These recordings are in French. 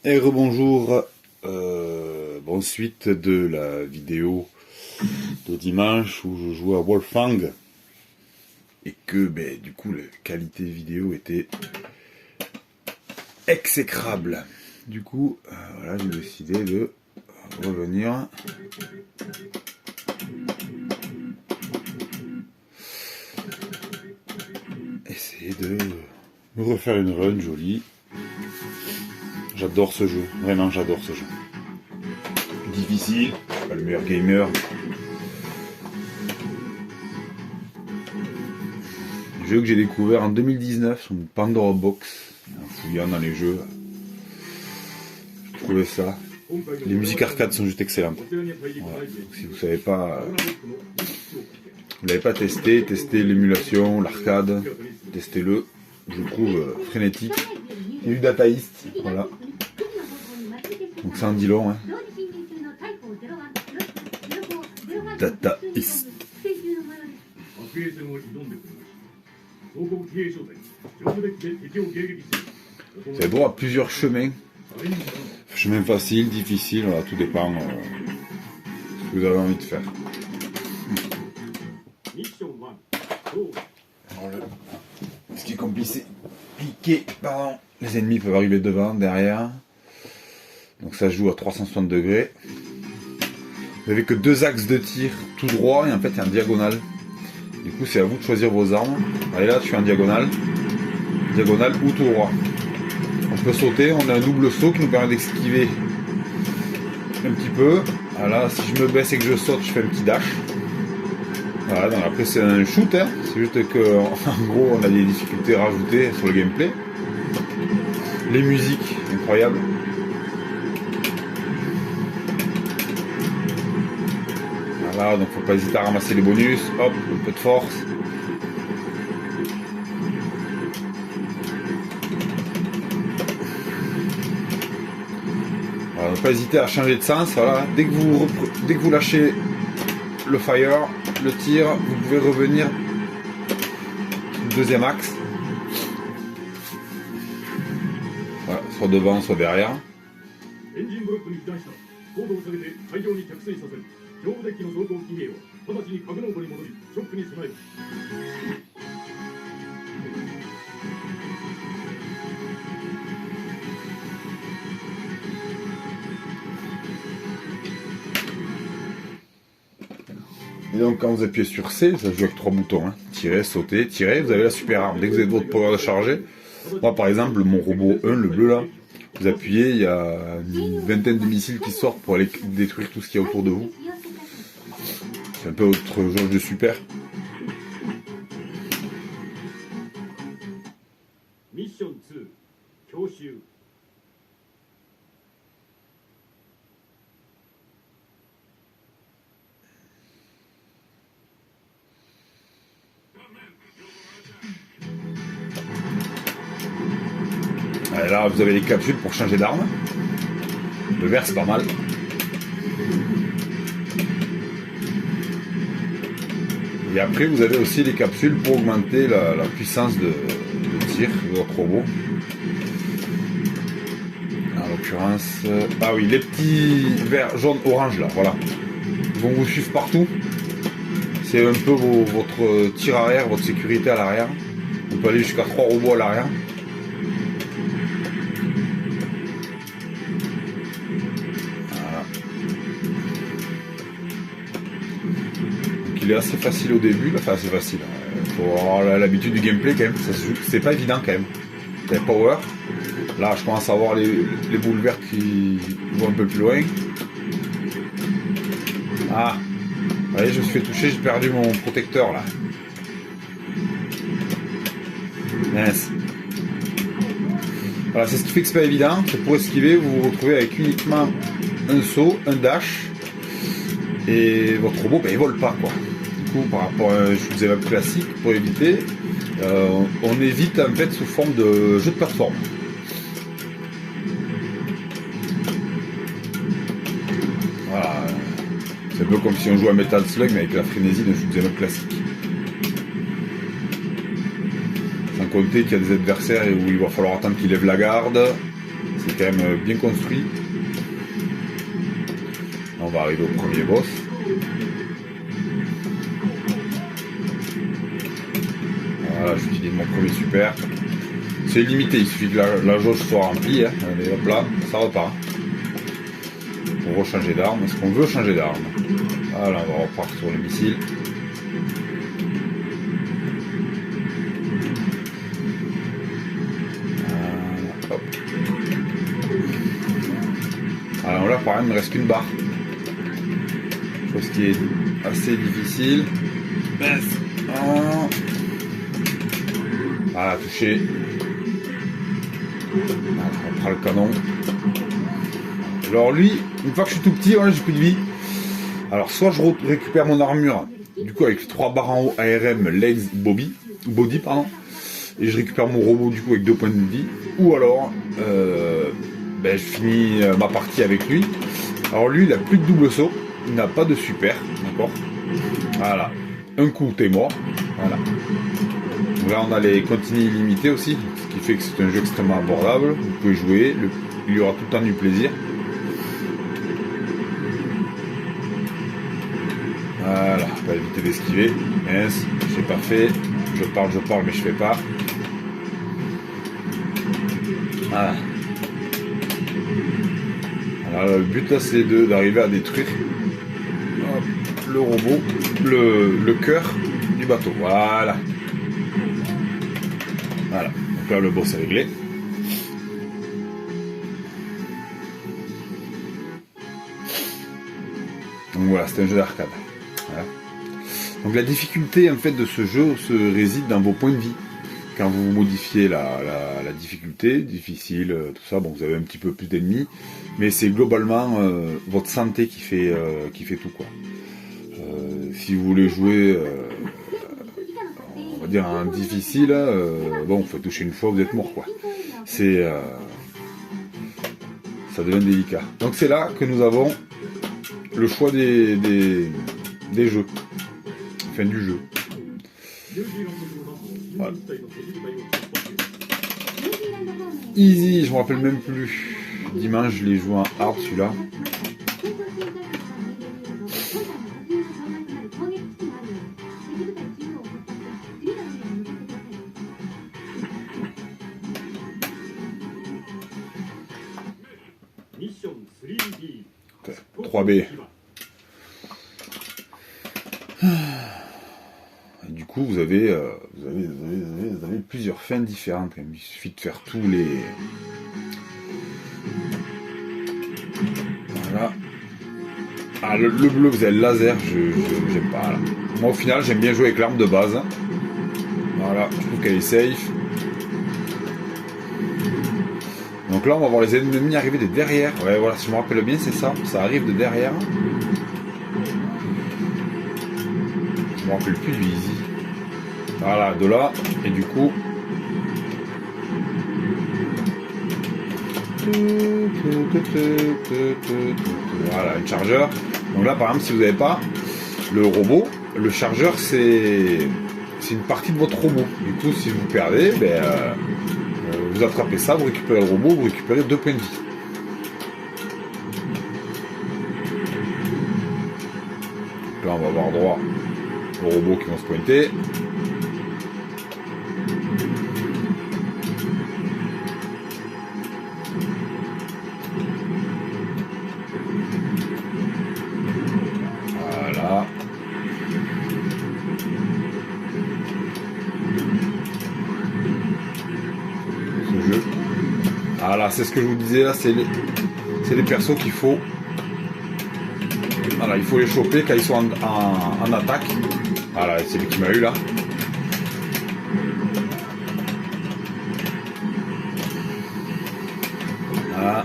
Et rebonjour, bon suite de la vidéo de dimanche où je jouais à Wolfang et que du coup la qualité vidéo était exécrable. Du coup voilà, j'ai décidé de revenir essayer de me refaire une run jolie. J'adore ce jeu, vraiment j'adore ce jeu. Difficile, pas le meilleur gamer. Un jeu que j'ai découvert en 2019 sur une Pandora Box, en fouillant dans les jeux. Je trouvais ça. Les musiques arcades sont juste excellentes. Voilà. Si vous savez pas, vous l'avez pas testé, testez l'émulation, l'arcade, testez-le. Je le trouve frénétique. Il y a du Data East, voilà. Donc ça en dit long, hein. Data East. Vous avez droit à plusieurs chemins. Chemin facile, difficile, voilà, tout dépend de ce que vous avez envie de faire. Alors, ce qui est compliqué, les ennemis peuvent arriver devant, derrière. Donc ça joue à 360 degrés. Vous n'avez que deux axes de tir tout droit et en fait il y a un diagonale. Du coup c'est à vous de choisir vos armes. Allez là, je suis en diagonale. Diagonale ou tout droit. On peut sauter, on a un double saut qui nous permet d'esquiver un petit peu. Voilà, si je me baisse et que je saute, je fais un petit dash. Voilà, donc après c'est un shoot, hein. C'est juste que en gros on a des difficultés rajoutées sur le gameplay. Les musiques, incroyables. Voilà, donc faut pas hésiter à ramasser les bonus, hop, un peu de force. Voilà, donc pas hésiter à changer de sens, voilà. Dès que vous lâchez le fire, le tir, vous pouvez revenir au deuxième axe. Voilà, soit devant, soit derrière. Et donc quand vous appuyez sur C, ça joue avec 3 boutons, hein. Tirer, sauter, tirer, vous avez la super arme. Dès que vous avez votre power de charger, moi par exemple, mon robot 1, le bleu là, vous appuyez, il y a une vingtaine de missiles qui sortent pour aller détruire tout ce qu'il y a autour de vous. C'est un peu votre jauge de super. Mission 2, Kyoshu. Et là, vous avez les capsules pour changer d'arme. Le vert, c'est pas mal. Et après, vous avez aussi les capsules pour augmenter la puissance de tir de votre robot. En l'occurrence, ah oui, les petits verts, jaune, orange là, voilà. Ils vont vous suivre partout. C'est un peu votre tir arrière, votre sécurité à l'arrière. On peut aller jusqu'à 3 robots à l'arrière. Il est assez facile au début, enfin assez facile. Faut avoir l'habitude du gameplay quand même, c'est pas évident quand même. Vous avez power. Là je commence à voir les boules vertes qui vont un peu plus loin. Ah, vous voyez, je me suis fait toucher, j'ai perdu mon protecteur là. Mince. Voilà, c'est ce qui fait que c'est pas évident. C'est pour esquiver, vous vous retrouvez avec uniquement un saut, un dash. Et votre robot, il vole pas quoi. Par rapport à un shoot'em up classique, pour éviter, on évite en fait sous forme de jeu de plateforme. Voilà, c'est un peu comme si on jouait à Metal Slug mais avec la frénésie d'un shoot'em up classique. compter qu'il y a des adversaires et où il va falloir attendre qu'ils lèvent la garde. C'est quand même bien construit. On va arriver au premier boss. Voilà, j'utilise mon premier super. C'est limité, il suffit que la jauge soit remplie. Hein. Allez, hop là, ça repart. Pour rechanger d'arme. Est-ce qu'on veut changer d'arme? Voilà, on va repartir sur le missile. Voilà, hop. Alors là, par exemple, il ne me reste qu'une barre. Chose qui est assez difficile. Voilà, touché. Voilà, on prend le canon. Alors lui, une fois que je suis tout petit, voilà, j'ai plus de vie. Alors soit je récupère mon armure, du coup avec 3 barres en haut, ARM, legs, body, pardon, et je récupère mon robot du coup avec 2 points de vie, ou alors je finis ma partie avec lui. Alors lui, il a plus de double saut, il n'a pas de super, d'accord. Voilà, un coup t'es mort, voilà. Donc là on a les continues illimitées aussi, ce qui fait que c'est un jeu extrêmement abordable, vous pouvez jouer, il y aura tout le temps du plaisir. Voilà, on va éviter d'esquiver. Mince, j'ai pas fait. Je parle, mais je fais pas. Voilà. Alors le but là c'est d'arriver à détruire le robot, le cœur du bateau. Voilà. Voilà. Donc là le boss est réglé. Donc voilà, c'est un jeu d'arcade. Voilà. Donc la difficulté en fait de ce jeu réside dans vos points de vie. Quand vous modifiez la difficulté, difficile, tout ça, bon vous avez un petit peu plus d'ennemis, mais c'est globalement votre santé qui fait tout quoi. Si vous voulez jouer, on va dire un difficile, bon, faut toucher une fois, vous êtes mort quoi. Ça devient délicat. Donc c'est là que nous avons le choix des jeux, enfin du jeu. Voilà. Easy, je me rappelle même plus. Dimanche, je l'ai joué en hard celui-là. Okay. 3B. Et du coup, vous avez plusieurs fins différentes. Il suffit de faire tous les... Voilà. Ah, le bleu, vous avez le laser, j'aime pas. Là. Moi, au final, j'aime bien jouer avec l'arme de base. Voilà, je trouve qu'elle est safe. Donc là, on va voir les ennemis arriver de derrière. Ouais, voilà, si je me rappelle bien, c'est ça. Ça arrive de derrière. Je me rappelle plus du easy. Voilà, de là. Et du coup... Voilà, le chargeur. Donc là, par exemple, si vous n'avez pas le robot, le chargeur, c'est une partie de votre robot. Du coup, si vous perdez, vous attrapez ça, vous récupérez le robot, vous récupérez 2 points de vie. Donc là, on va avoir droit aux robots qui vont se pointer. Voilà. Ce jeu. Voilà, c'est ce que je vous disais là, c'est les persos qu'il faut. Voilà, il faut les choper quand ils sont en attaque. Voilà, c'est lui qui m'a eu là. Voilà.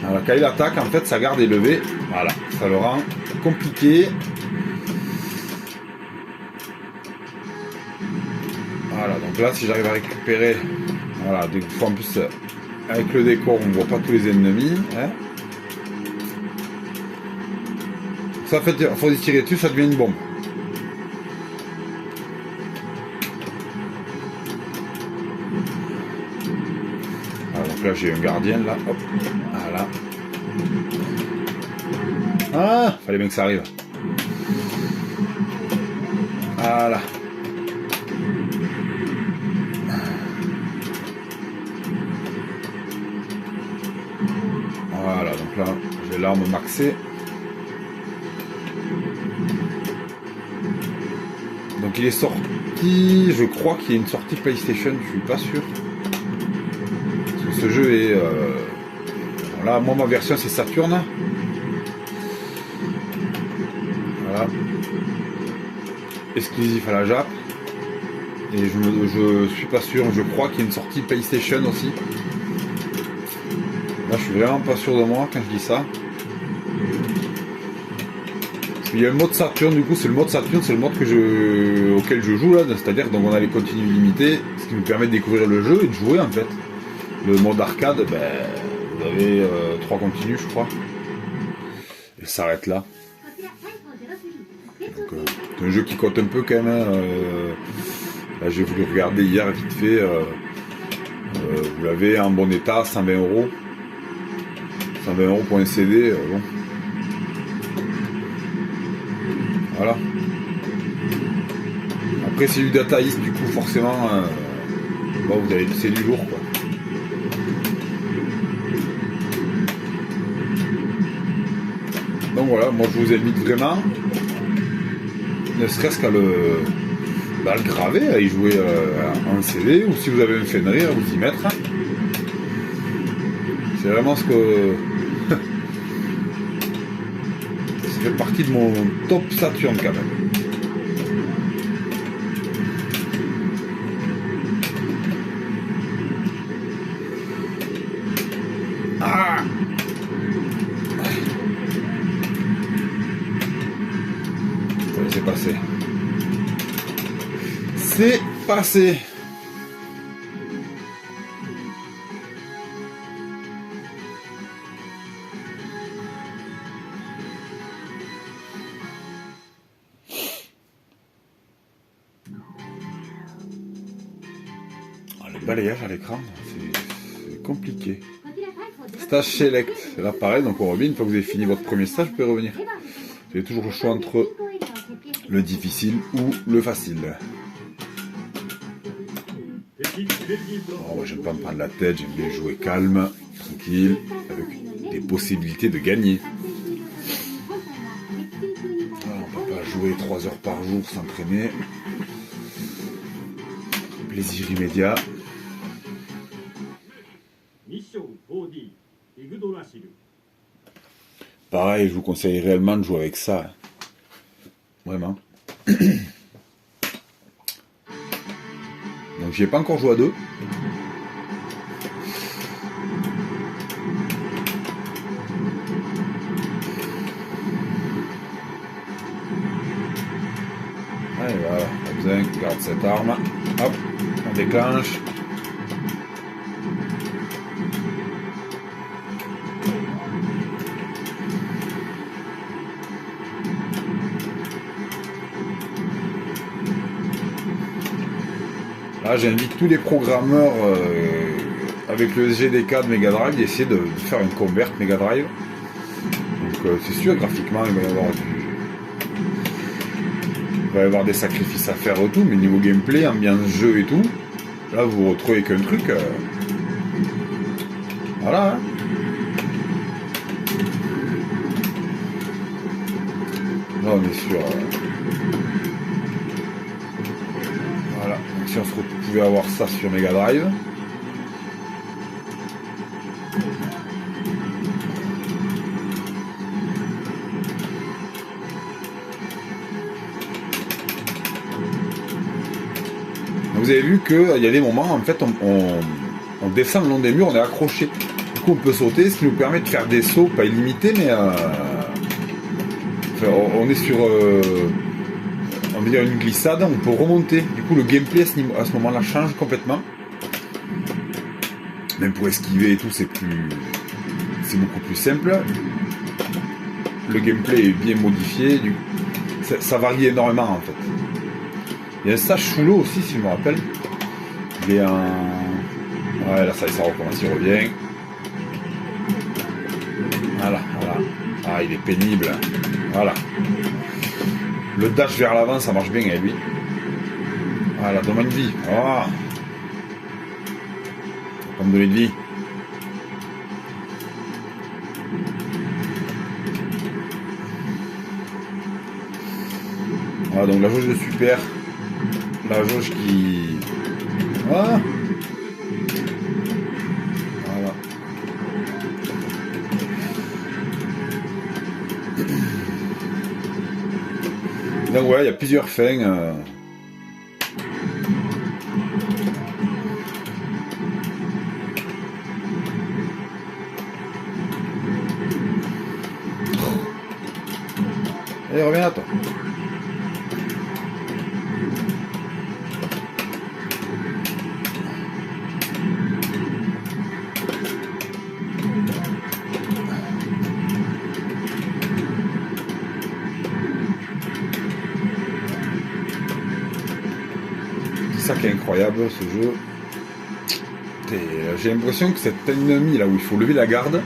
Alors, quand il attaque, en fait, sa garde est levée. Voilà, ça le rend compliqué. Voilà, donc là, si j'arrive à récupérer, voilà, des fois en plus, avec le décor, on ne voit pas tous les ennemis. Hein. Ça, en fait, il faut les tirer dessus, ça devient une bombe. là j'ai un gardien là. Hop. Voilà. Ah, fallait bien que ça arrive. Voilà. Voilà, donc là, j'ai l'arme maxée. Donc il est sorti, je crois qu'il y a une sortie PlayStation, je suis pas sûr. Parce que ce jeu est... Là, moi ma version c'est Saturn. Voilà. Exclusif à la Jap. Et je suis pas sûr, je crois qu'il y a une sortie PlayStation aussi. Là je suis vraiment pas sûr de moi quand je dis ça. Il y a le mode Saturn, du coup c'est le mode Saturn, c'est le mode auquel je joue là, c'est-à-dire donc on a les continues limitées, ce qui nous permet de découvrir le jeu et de jouer en fait. Le mode arcade, ben, vous avez 3 continues je crois. Et ça s'arrête là. Donc c'est un jeu qui coûte un peu quand même. Là j'ai voulu regarder hier vite fait. Vous l'avez en bon état, 120 €. 120 € pour un CD, bon. Voilà. Après c'est du Data East, du coup forcément bon, vous avez c'est du lourd quoi. Donc voilà, moi je vous invite vraiment, ne serait-ce qu'à le graver, à y jouer en CD, ou si vous avez un Fenrir, à vous y mettre. C'est vraiment ce que... ça fait partie de mon top Saturn quand même. Ah! C'est passé. C'est passé. Le balayage à l'écran, c'est compliqué. Stage select, là pareil, donc on revient, une fois que vous avez fini votre premier stage, vous pouvez revenir. Vous avez toujours le choix entre le difficile ou le facile. Oh, moi j'aime pas me prendre la tête, j'aime bien jouer calme, tranquille, avec des possibilités de gagner. Alors, on peut pas jouer 3 heures par jour, s'entraîner. Plaisir immédiat. Pareil, je vous conseille réellement de jouer avec ça. Vraiment. Donc j'y ai pas encore joué à 2. Allez voilà, pas besoin, garde cette arme. Hop, on déclenche. Là, j'invite tous les programmeurs avec le SGDK de Mega Drive d'essayer de faire une convert Mega Drive. Donc c'est sûr, graphiquement, il va y avoir des sacrifices à faire et tout, mais niveau gameplay, ambiance jeu et tout, là vous vous retrouvez qu'un truc. Voilà. Hein. Là on est sur. Voilà. Donc si on se pouvait avoir ça sur Mega Drive. Vous avez vu qu'il y a des moments, en fait, on descend le long des murs, on est accroché. Du coup, on peut sauter, ce qui nous permet de faire des sauts, pas illimités, mais enfin, on est sur, on va dire une glissade, on peut remonter. Du coup, le gameplay à ce moment-là change complètement. Même pour esquiver et tout, c'est beaucoup plus simple. Le gameplay est bien modifié, ça varie énormément en fait. Il y a un stage sous l'eau aussi, si je me rappelle. Il est en Ouais, là, ça recommence, il revient. Voilà, voilà. Ah, il est pénible. Voilà. Le dash vers l'avant, ça marche bien avec lui. Voilà, donne-moi une vie. Oh. On va me donner de vie. Voilà, donc la jauge de super. La jauge qui... Voilà. Voilà. Donc ouais, il y a plusieurs fins. Allez, reviens là, toi. C'est ça qui est incroyable, ce jeu. J'ai l'impression que cet ennemi là où il faut lever la garde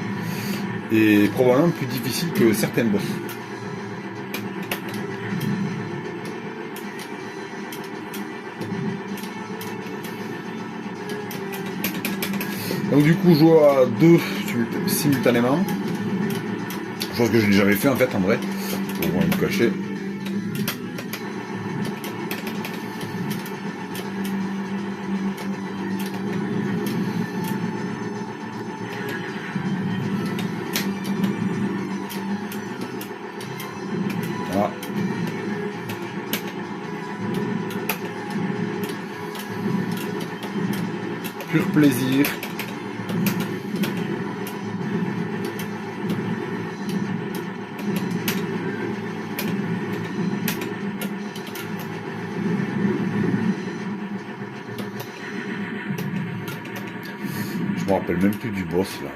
est probablement plus difficile que certains boss. Donc du coup, je joue à 2 simultanément. Chose que je n'ai jamais fait en fait en vrai. On va me cacher. Voilà. Pur plaisir. Je me rappelle même plus du boss là.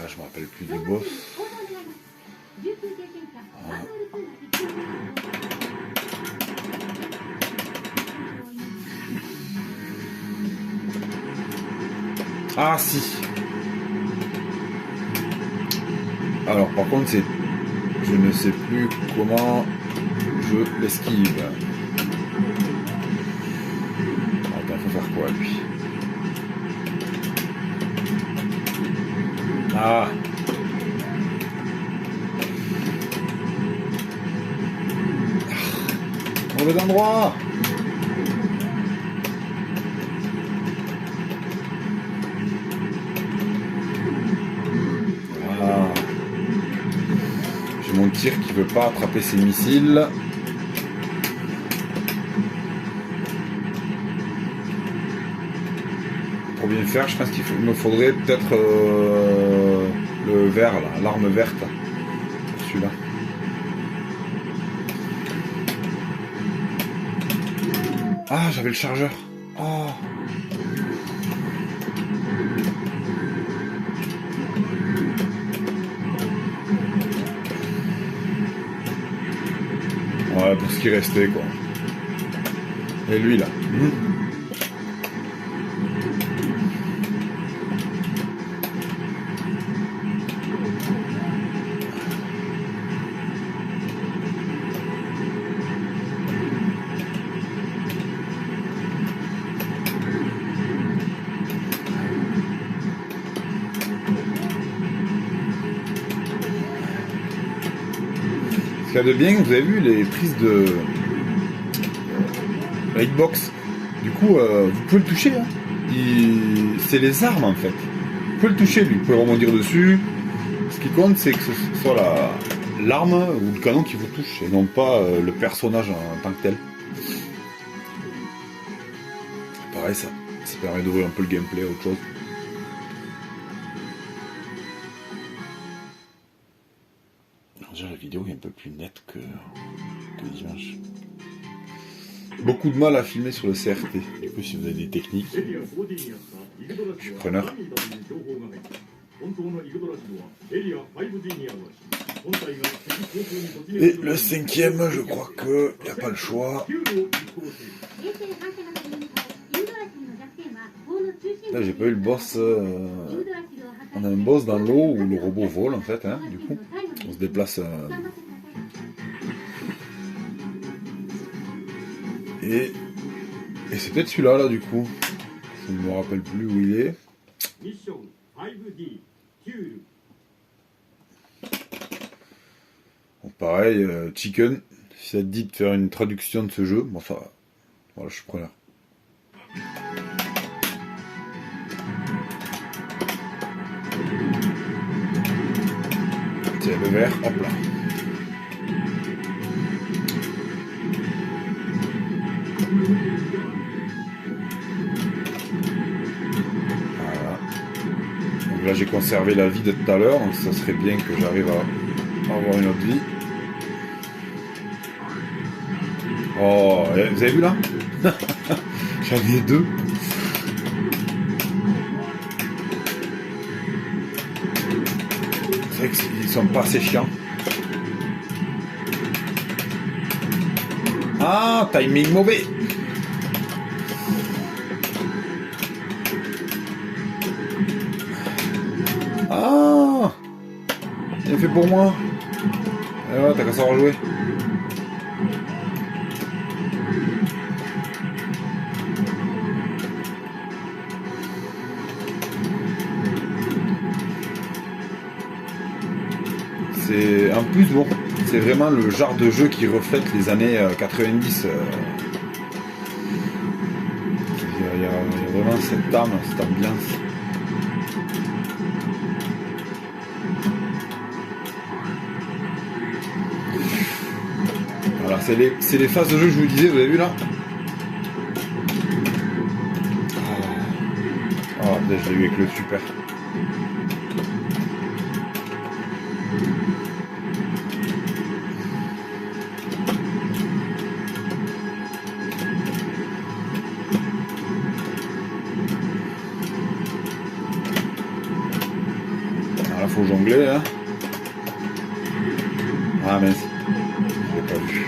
Je me rappelle plus du boss. Ah si. Alors par contre c'est... Je ne sais plus comment je l'esquive. Attends, faut faire quoi lui? Ah. Mauvais endroit. Voilà. J'ai mon tir qui veut pas attraper ses missiles. Pour bien faire, je pense qu'il me faudrait peut-être le vert là, l'arme verte. Celui-là. Ah, j'avais le chargeur. Oh. Ouais, pour ce qui restait quoi. Et lui là. Ce qu'il y a de bien, vous avez vu les prises de la hitbox. Du coup, vous pouvez le toucher. Hein. C'est les armes en fait. Vous pouvez le toucher, lui. Vous pouvez rebondir dessus. Ce qui compte, c'est que ce soit l'arme ou le canon qui vous touche et non pas le personnage en tant que tel. Pareil, ça permet d'ouvrir un peu le gameplay, autre chose. Déjà, la vidéo est un peu plus nette que l'image. Beaucoup de mal à filmer sur le CRT. Du coup, si vous avez des techniques, je suis preneur. Et le cinquième, je crois que il n'y a pas le choix. Là, j'ai pas eu le boss. On a un boss dans l'eau où le robot vole en fait. Hein, du coup, on se déplace. Et c'est peut-être celui-là, là, du coup. Je ne me rappelle plus où il est. Bon, pareil, Chicken, si ça te dit de faire une traduction de ce jeu, bon, ça va. Voilà, je suis preneur. Tiens, le vert, hop là. Voilà. Donc là, j'ai conservé la vie de tout à l'heure, donc ça serait bien que j'arrive à avoir une autre vie. Oh, vous avez vu là? J'en ai deux. C'est vrai qu'ils sont pas assez chiants. Ah, timing mauvais. Ah, il est fait pour moi. Eh ouais, t'as qu'à savoir jouer. C'est en plus bon, c'est vraiment le genre de jeu qui reflète les années 90. Il y a vraiment cette âme, cette ambiance. Voilà, c'est les phases de jeu que je vous disais, vous avez vu là? Oh, je l'ai eu avec le super. Alors, faut jongler hein. Ah mince, je l'ai pas vu.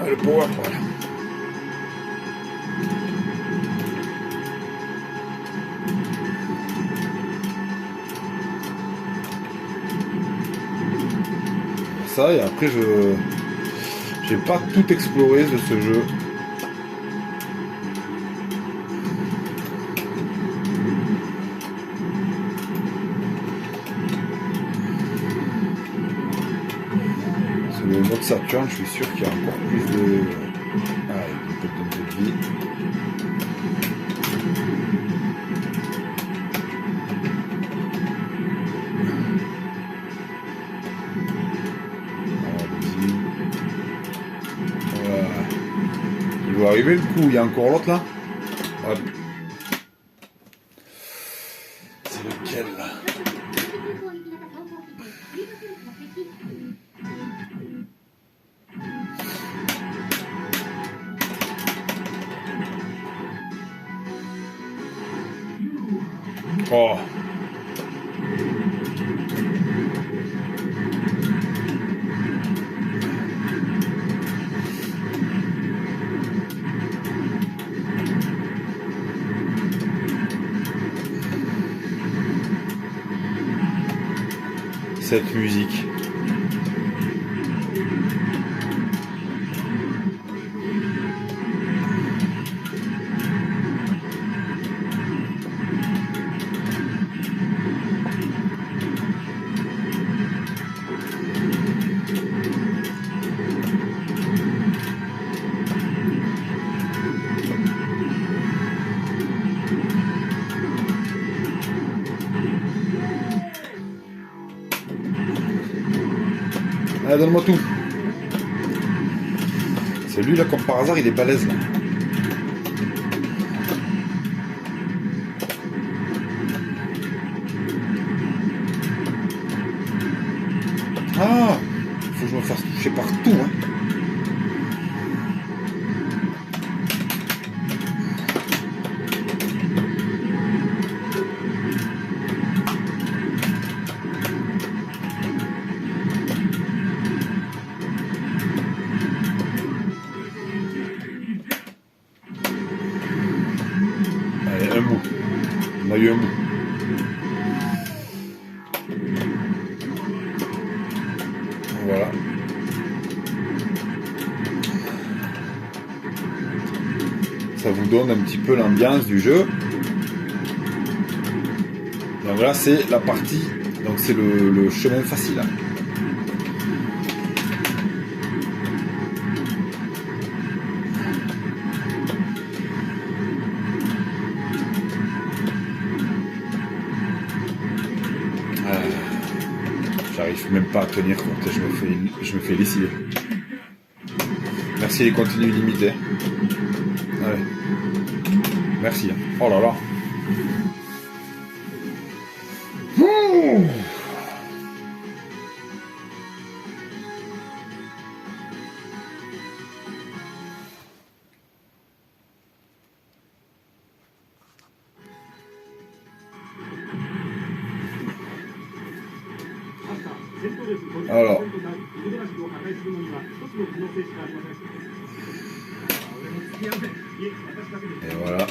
Ah, le power, voilà. Ça et après j'ai pas tout exploré de ce jeu. Sur le mode Saturn, je suis sûr qu'il y a encore plus de. Ah, il peut donner un peu de vie. Il doit arriver le coup, il y a encore l'autre là. Hop. C'est lequel là? Oh. Cette musique. Allez, donne-moi tout. C'est lui là, comme par hasard, il est balèze là. Ah, faut que je me fasse toucher partout. Hein. On a eu un bout. Voilà. Ça vous donne un petit peu l'ambiance du jeu. Donc là c'est la partie, donc c'est le chemin facile. J'arrive même pas à tenir compte, je me fais lessiver. Merci les contenus illimités. Allez. Merci. Oh là là. Alors. Et voilà.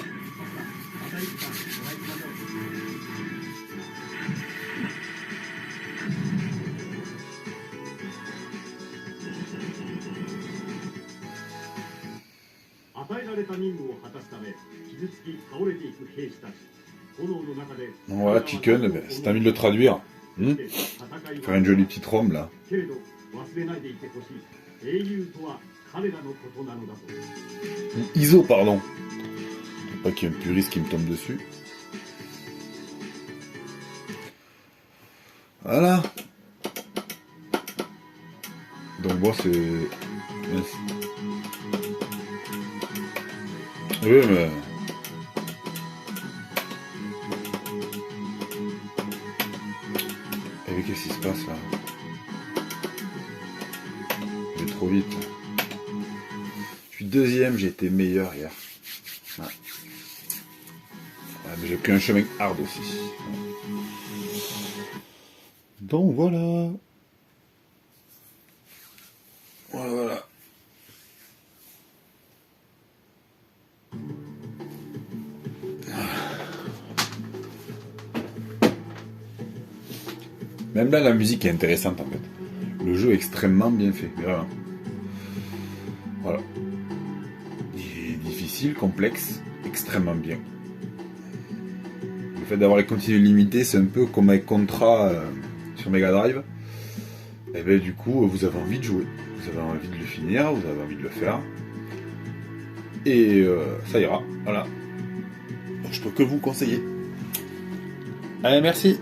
Donc voilà, Chicken, ben, c'est à lui de le traduire. Faire une jolie petite rom là. ISO, pardon. Pas qu'il y ait un puriste qui me tombe dessus. Voilà. Donc bon, c'est... Oui, mais... Et qu'est-ce qui se passe là? Je vais trop vite. Je suis deuxième, j'ai été meilleur hier. Ouais. Ouais, mais j'ai pris un chemin hard aussi. Donc voilà. Voilà. Même là, la musique est intéressante en fait. Le jeu est extrêmement bien fait. Vraiment. Voilà. Il est difficile, complexe, extrêmement bien. Le fait d'avoir les continues limitées, c'est un peu comme avec Contra sur Mega Drive. Et bien du coup, vous avez envie de jouer. Vous avez envie de le finir, vous avez envie de le faire. Et ça ira. Voilà. Je peux que vous conseiller. Allez, merci.